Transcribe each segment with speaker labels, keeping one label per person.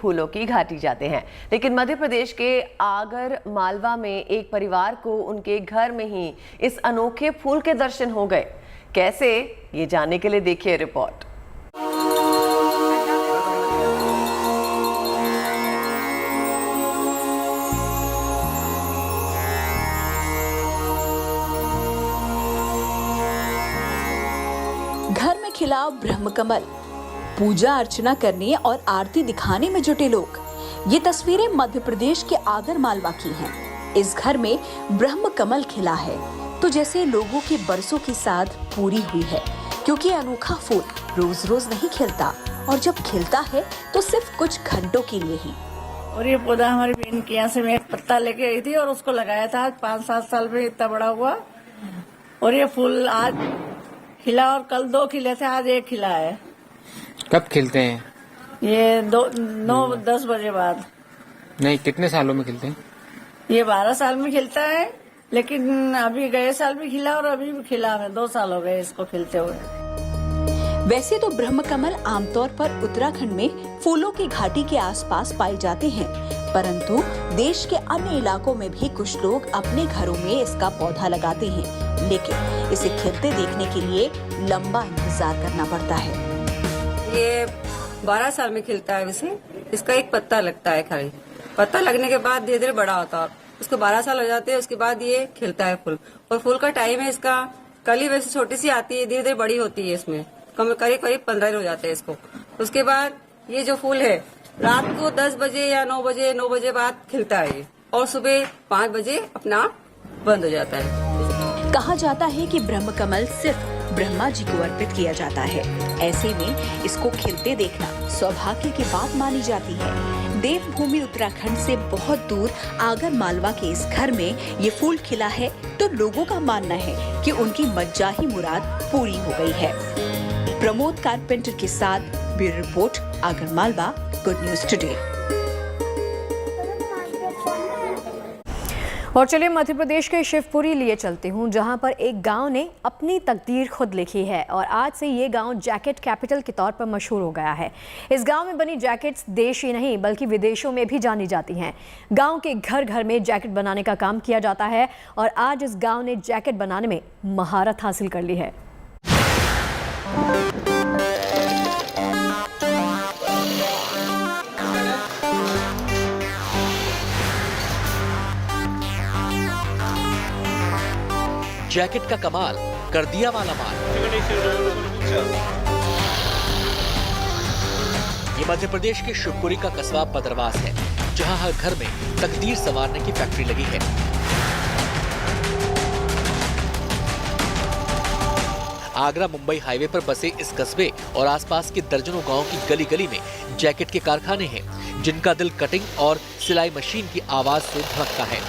Speaker 1: फूलों की घाटी जाते हैं। लेकिन मध्य प्रदेश के आगर मालवा में एक परिवार को उनके घर में ही इस अनोखे फूल के दर्शन हो गए। कैसे, ये जानने के लिए देखिए रिपोर्ट।
Speaker 2: घर में खिला ब्रह्मकमल, पूजा अर्चना करने और आरती दिखाने में जुटे लोग। ये तस्वीरें मध्य प्रदेश के आगर मालवा की हैं। इस घर में ब्रह्मकमल खिला है तो जैसे लोगों की बरसों की साध पूरी हुई है, क्योंकि अनोखा फूल रोज रोज नहीं खिलता और जब खिलता है तो सिर्फ कुछ घंटों के लिए ही।
Speaker 3: और ये पौधा हमारी बहन के यहाँ से मैं एक पत्ता लेके आई थी और उसको लगाया था। आज 5-7 साल में इतना बड़ा हुआ और ये फूल आज खिला और कल 2 खिले थे, आज 1 खिला है।
Speaker 4: कब खिलते हैं?
Speaker 3: ये 9-10 बजे बाद।
Speaker 4: नहीं, कितने सालों में खिलते हैं?
Speaker 3: ये 12 साल में खिलता है, लेकिन अभी गए साल भी खिला और अभी भी खिला। हमें 2 साल हो गए इसको खिलते हुए।
Speaker 2: वैसे तो ब्रह्मकमल आमतौर पर उत्तराखंड में फूलों की घाटी के आसपास पाए जाते हैं, परंतु देश के अन्य इलाकों में भी कुछ लोग अपने घरों में इसका पौधा लगाते हैं, लेकिन इसे खिलते देखने के लिए लंबा इंतजार करना पड़ता है।
Speaker 5: ये 12 साल में खिलता है। वैसे इसका एक पत्ता लगता है, खाली पत्ता लगने के बाद धीरे धीरे बड़ा होता है। उसको 12 साल हो जाते हैं, उसके बाद ये खिलता है फूल। और फूल का टाइम है इसका, कली वैसे छोटी सी आती है, धीरे धीरे बड़ी होती है। इसमें करीब 15 दिन हो जाते हैं इसको। उसके बाद ये जो फूल है रात को 10 बजे या 9 बजे बाद खिलता है ये, और सुबह 5 बजे अपना आप बंद हो जाता है।
Speaker 2: कहा जाता है कि ब्रह्मकमल सिर्फ ब्रह्मा जी को अर्पित किया जाता है। ऐसे में इसको खिलते देखना सौभाग्य की बात मानी जाती है। देवभूमि उत्तराखंड से बहुत दूर आगर मालवा के इस घर में ये फूल खिला है तो लोगों का मानना है कि उनकी मनचाही मुराद पूरी हो गई है। प्रमोद कारपेंटर के साथ bureau report, Agar Malwa, good news today.
Speaker 6: और चलिए मध्य प्रदेश के शिवपुरी लिए चलती हूँ, जहाँ पर एक गांव ने अपनी तकदीर खुद लिखी है और आज से ये गांव जैकेट कैपिटल के तौर पर मशहूर हो गया है। इस गांव में बनी जैकेट्स देश ही नहीं बल्कि विदेशों में भी जानी जाती हैं। गांव के घर घर में जैकेट बनाने का काम किया जाता है और आज इस गाँव ने जैकेट बनाने में महारत हासिल कर ली है।
Speaker 7: जैकेट का कमाल कर दिया माला माल। ये मध्य प्रदेश के शिवपुरी का कस्बा बदरवास है, जहां हर घर में तकदीर संवारने की फैक्ट्री लगी है। आगरा मुंबई हाईवे पर बसे इस कस्बे और आसपास के दर्जनों गांवों की गली गली में जैकेट के कारखाने हैं, जिनका दिल कटिंग और सिलाई मशीन की आवाज से धड़कता है।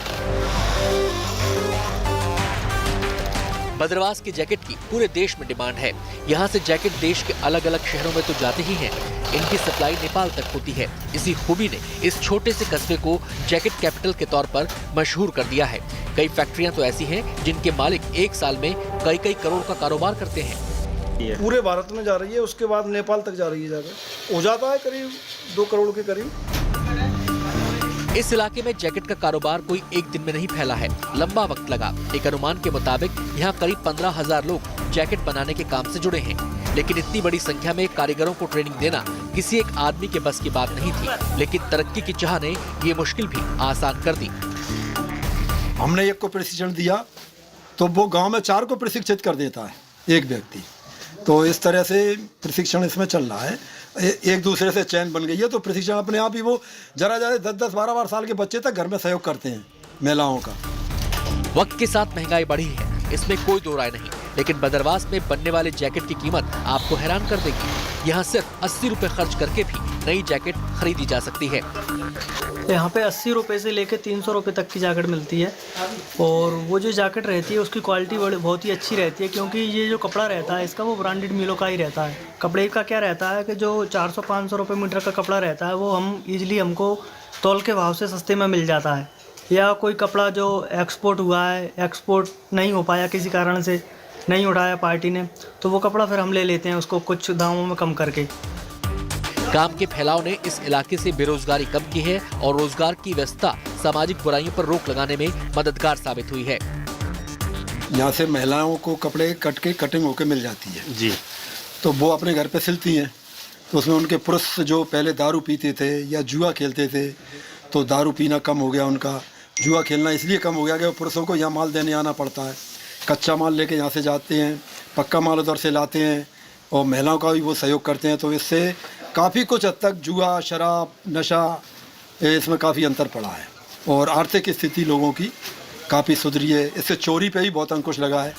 Speaker 7: बदरवास की जैकेट की पूरे देश में डिमांड है। यहाँ से जैकेट देश के अलग अलग शहरों में तो जाते ही हैं, इनकी सप्लाई नेपाल तक होती है। इसी खूबी ने इस छोटे से कस्बे को जैकेट कैपिटल के तौर पर मशहूर कर दिया है। कई फैक्ट्रियां तो ऐसी हैं जिनके मालिक एक साल में कई करोड़ का कारोबार करते हैं।
Speaker 8: पूरे भारत में जा रही है, उसके बाद नेपाल तक जा रही है। जाकर हो जाता है करीब 2 करोड़ के करीब।
Speaker 7: इस इलाके में जैकेट का कारोबार कोई एक दिन में नहीं फैला है, लंबा वक्त लगा। एक अनुमान के मुताबिक यहाँ करीब 15,000 लोग जैकेट बनाने के काम से जुड़े हैं, लेकिन इतनी बड़ी संख्या में कारीगरों को ट्रेनिंग देना किसी एक आदमी के बस की बात नहीं थी। लेकिन तरक्की की चाह ने ये मुश्किल भी आसान कर दी।
Speaker 8: हमने एक को प्रशिक्षण दिया तो वो गाँव में 4 को प्रशिक्षित कर देता है एक व्यक्ति। तो इस तरह से प्रशिक्षण इसमें चल रहा है। एक दूसरे से चैन बन गई है, तो प्रशिक्षण अपने आप ही वो जरा 10-12 साल के बच्चे तक घर में सहयोग करते हैं महिलाओं का।
Speaker 7: वक्त के साथ महंगाई बढ़ी है, इसमें कोई दो राय नहीं, लेकिन बदरवास में बनने वाले जैकेट की कीमत आपको हैरान कर देगी। यहाँ सिर्फ 80 रुपए खर्च करके भी नई जैकेट खरीदी जा सकती है।
Speaker 9: यहाँ पे 80 रुपए से लेकर 300 रुपए तक की जैकेट मिलती है और वो जो जैकेट रहती है उसकी क्वालिटी बहुत ही अच्छी रहती है, क्योंकि ये जो कपड़ा रहता है इसका वो ब्रांडेड मिलों का ही रहता है। कपड़े का क्या रहता है कि जो 400-500 रुपये मीटर का कपड़ा रहता है वो हमको तौल के भाव से सस्ते में मिल जाता है। या कोई कपड़ा जो एक्सपोर्ट हुआ है, एक्सपोर्ट नहीं हो पाया, किसी कारण से नहीं उठाया पार्टी ने, तो वो कपड़ा फिर हम ले लेते हैं उसको कुछ दामों में कम करके।
Speaker 7: काम के फैलाव ने इस इलाके से बेरोजगारी कम की है और रोजगार की व्यवस्था सामाजिक बुराइयों पर रोक लगाने में मददगार साबित हुई है।
Speaker 8: यहाँ से महिलाओं को कपड़े कट के कटिंग होके मिल जाती है
Speaker 10: जी।
Speaker 8: तो वो अपने घर पे सिलती हैं। तो उसमें उनके पुरुष जो पहले दारू पीते थे या जुआ खेलते थे, तो दारू पीना कम हो गया उनका। जुआ खेलना इसलिए कम हो गया कि वो पुरुषों को यहाँ माल देने आना पड़ता है। कच्चा माल लेके यहाँ से जाते हैं, पक्का माल उधर से लाते हैं और महिलाओं का भी वो सहयोग करते हैं। तो इससे काफ़ी कुछ हद तक जुआ, शराब, नशा, इसमें काफ़ी अंतर पड़ा है और आर्थिक स्थिति लोगों की काफ़ी सुधरी है। इससे चोरी पे ही बहुत अंकुश लगा है।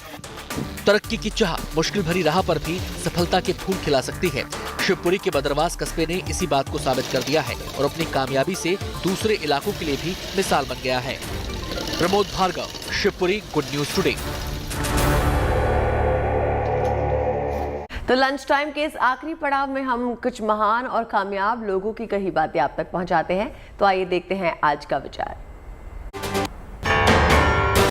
Speaker 7: तरक्की की चाह मुश्किल भरी राह पर भी सफलता के फूल खिला सकती है। शिवपुरी के बदरवास कस्बे ने इसी बात को साबित कर दिया है और अपनी कामयाबी से दूसरे इलाकों के लिए भी मिसाल बन गया है। Pramod Bhargava, Shivpuri, good news today.
Speaker 1: तो लंच टाइम के इस आखिरी पड़ाव में हम कुछ महान और कामयाब लोगों की कही बातें आप तक पहुंचाते हैं। तो आइए देखते हैं आज का विचार।